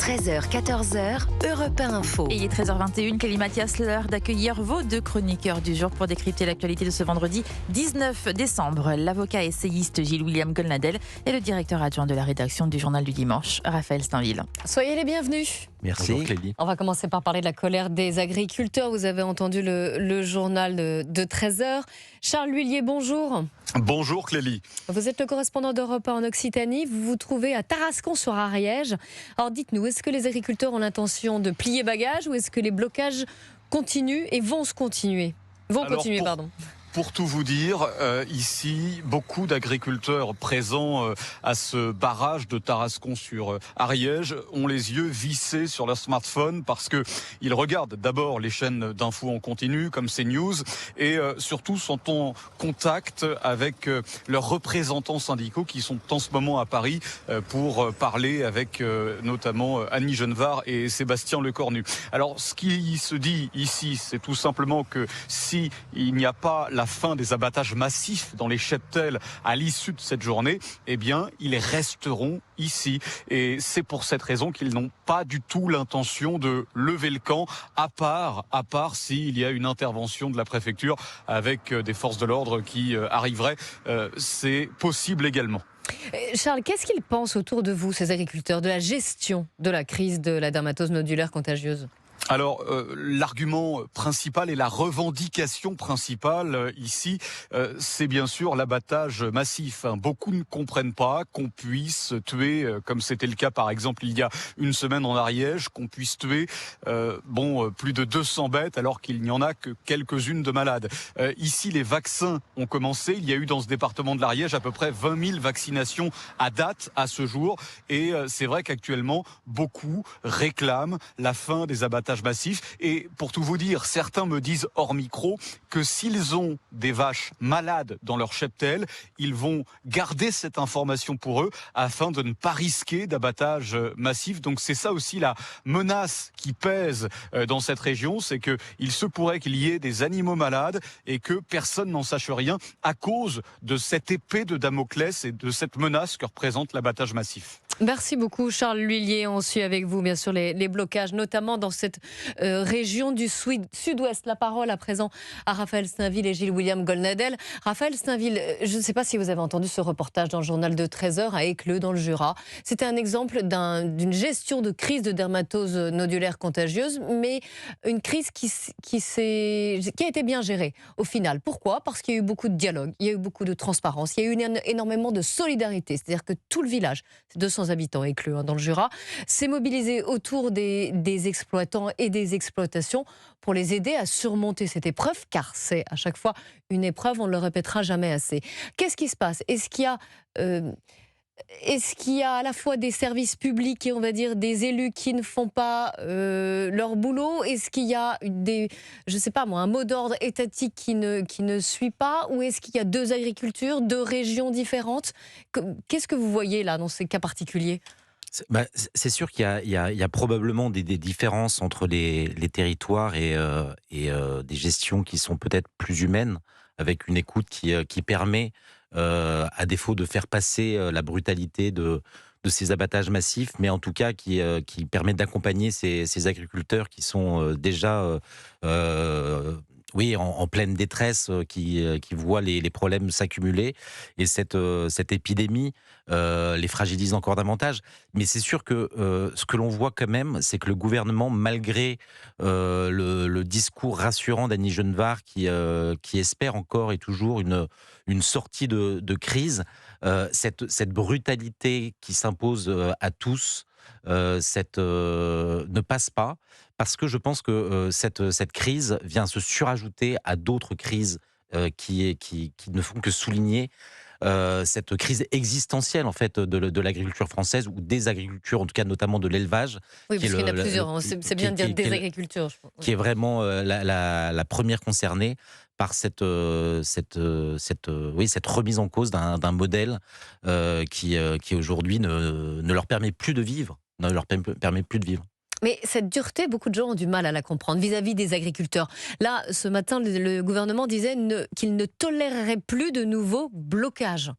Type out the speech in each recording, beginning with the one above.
13h, 14h, Europe 1 Info. Et il est 13h21, Clélie Mathias, l'heure d'accueillir vos deux chroniqueurs du jour pour décrypter l'actualité de ce vendredi 19 décembre. L'avocat essayiste Gilles-William Goldnadel et le directeur adjoint de la rédaction du Journal du Dimanche, Raphaël Steinville. Soyez les bienvenus. Merci. Bonjour Clélie. On va commencer par parler de la colère des agriculteurs. Vous avez entendu le journal de 13h. Charles Lhuillier, bonjour. Bonjour Clélie. Vous êtes le correspondant d'Europe 1 en Occitanie. Vous vous trouvez à Tarascon-sur-Ariège. Alors dites-nous, est-ce que les agriculteurs ont l'intention de plier bagages ou est-ce que les blocages continuent et vont continuer, pardon. Pour tout vous dire, ici, beaucoup d'agriculteurs présents à ce barrage de Tarascon sur Ariège ont les yeux vissés sur leur smartphone parce que ils regardent d'abord les chaînes d'infos en continu comme CNews et surtout sont en contact avec leurs représentants syndicaux qui sont en ce moment à Paris pour parler avec notamment Annie Genevard et Sébastien Lecornu. Alors, ce qui se dit ici, c'est tout simplement que si il n'y a pas la fin des abattages massifs dans les cheptels à l'issue de cette journée, eh bien, ils resteront ici. Et c'est pour cette raison qu'ils n'ont pas du tout l'intention de lever le camp, à part s'il y a une intervention de la préfecture avec des forces de l'ordre qui arriveraient. C'est possible également. Charles, qu'est-ce qu'ils pensent autour de vous, ces agriculteurs, de la gestion de la crise de la dermatose nodulaire contagieuse ? Alors, l'argument principal et la revendication principale ici, c'est bien sûr l'abattage massif. Beaucoup ne comprennent pas qu'on puisse tuer, comme c'était le cas par exemple il y a une semaine en Ariège, qu'on puisse tuer plus de 200 bêtes alors qu'il n'y en a que quelques-unes de malades. Ici, les vaccins ont commencé. Il y a eu dans ce département de l'Ariège à peu près 20 000 vaccinations à date, à ce jour. Et c'est vrai qu'actuellement, beaucoup réclament la fin des abattages massifs. Et pour tout vous dire, certains me disent hors micro que s'ils ont des vaches malades dans leur cheptel, ils vont garder cette information pour eux afin de ne pas risquer d'abattage massif. Donc c'est ça aussi la menace qui pèse dans cette région, c'est qu'il se pourrait qu'il y ait des animaux malades et que personne n'en sache rien à cause de cette épée de Damoclès et de cette menace que représente l'abattage massif. Merci beaucoup Charles Lhuillier. On suit avec vous bien sûr les blocages, notamment dans cette région du sud-ouest. La parole à présent à Raphaël Steinville et Gilles-William Goldnadel. Raphaël Steinville, je ne sais pas si vous avez entendu ce reportage dans le journal de 13h à Écleux, dans le Jura. C'était un exemple d'une gestion de crise de dermatose nodulaire contagieuse, mais une crise qui a été bien gérée au final. Pourquoi ? Parce qu'il y a eu beaucoup de dialogue, il y a eu beaucoup de transparence, il y a eu énormément de solidarité. C'est-à-dire que tout le village, c'est 200 habitants Écleux dans le Jura, s'est mobilisé autour des exploitants et des exploitations pour les aider à surmonter cette épreuve, car c'est à chaque fois une épreuve, on ne le répétera jamais assez. Qu'est-ce qui se passe ? Est-ce qu'il y a à la fois des services publics et on va dire des élus qui ne font pas leur boulot ? Est-ce qu'il y a un mot d'ordre étatique qui ne suit pas ? Ou est-ce qu'il y a deux agricultures, deux régions différentes ? Qu'est-ce que vous voyez là dans ces cas particuliers ? C'est sûr qu'il y a probablement des différences entre les territoires et des gestions qui sont peut-être plus humaines, avec une écoute qui permet, à défaut de faire passer la brutalité de ces abattages massifs, mais en tout cas qui permet d'accompagner ces agriculteurs qui sont déjà en pleine détresse, qui voient les problèmes s'accumuler, et cette épidémie les fragilise encore davantage. Mais c'est sûr que ce que l'on voit quand même, c'est que le gouvernement, malgré le discours rassurant d'Annie Genevard, qui espère encore et toujours une sortie de crise, cette brutalité qui s'impose à tous, ne passe pas, parce que je pense que cette crise vient se surajouter à d'autres crises qui ne font que souligner cette crise existentielle en fait de l'agriculture française, ou des agricultures, en tout cas notamment de l'élevage. Oui, parce qu'il y en a plusieurs, c'est bien de dire des agricultures. Qui est vraiment la première concernée par cette remise en cause d'un modèle qui aujourd'hui ne leur permet plus de vivre. Mais cette dureté, beaucoup de gens ont du mal à la comprendre vis-à-vis des agriculteurs. Là, ce matin, le gouvernement disait qu'il ne tolérerait plus de nouveaux blocages.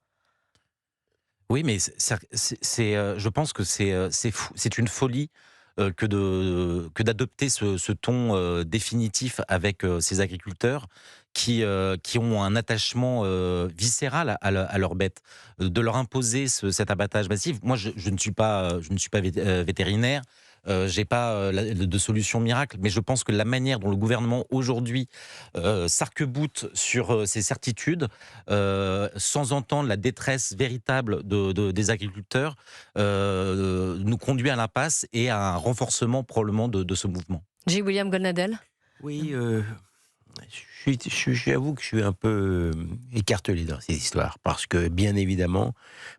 Oui, mais je pense que c'est fou. C'est une folie que d'adopter ce ton définitif avec ces agriculteurs qui ont un attachement viscéral à leurs bêtes. De leur imposer cet abattage massif. Moi, je ne suis pas, vétérinaire. J'ai pas de solution miracle, mais je pense que la manière dont le gouvernement aujourd'hui s'arc-boute sur ses certitudes, sans entendre la détresse véritable des agriculteurs, nous conduit à l'impasse et à un renforcement probablement de ce mouvement. J. William Goldnadel. Oui, j'avoue que je suis un peu écartelé dans ces histoires, parce que bien évidemment,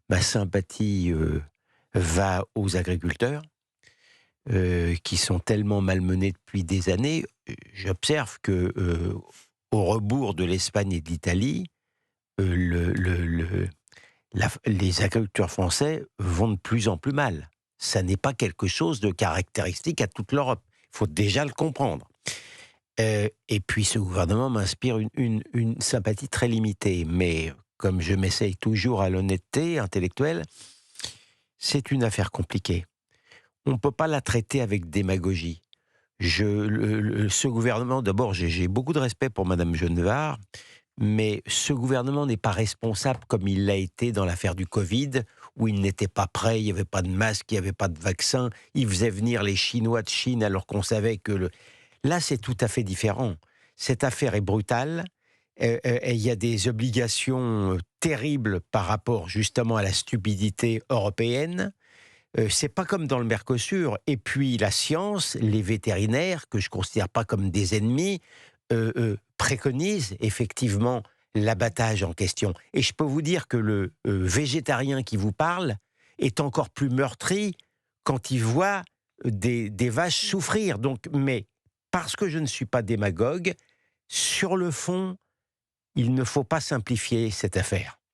ma sympathie va aux agriculteurs qui sont tellement malmenés depuis des années. J'observe que, au rebours de l'Espagne et de l'Italie, les agriculteurs français vont de plus en plus mal. Ça n'est pas quelque chose de caractéristique à toute l'Europe. Il faut déjà le comprendre. Et puis ce gouvernement m'inspire une sympathie très limitée. Mais comme je m'essaye toujours à l'honnêteté intellectuelle, c'est une affaire compliquée. On ne peut pas la traiter avec démagogie. Ce gouvernement, d'abord, j'ai beaucoup de respect pour Madame Genevard, mais ce gouvernement n'est pas responsable comme il l'a été dans l'affaire du Covid, où il n'était pas prêt, il n'y avait pas de masque, il n'y avait pas de vaccin, il faisait venir les Chinois de Chine alors qu'on savait que... Là, c'est tout à fait différent. Cette affaire est brutale, il y a des obligations terribles par rapport justement à la stupidité européenne. C'est pas comme dans le Mercosur. Et puis la science, les vétérinaires, que je considère pas comme des ennemis, préconisent effectivement l'abattage en question. Et je peux vous dire que le végétarien qui vous parle est encore plus meurtri quand il voit des vaches souffrir. Donc, mais parce que je ne suis pas démagogue, sur le fond, il ne faut pas simplifier cette affaire.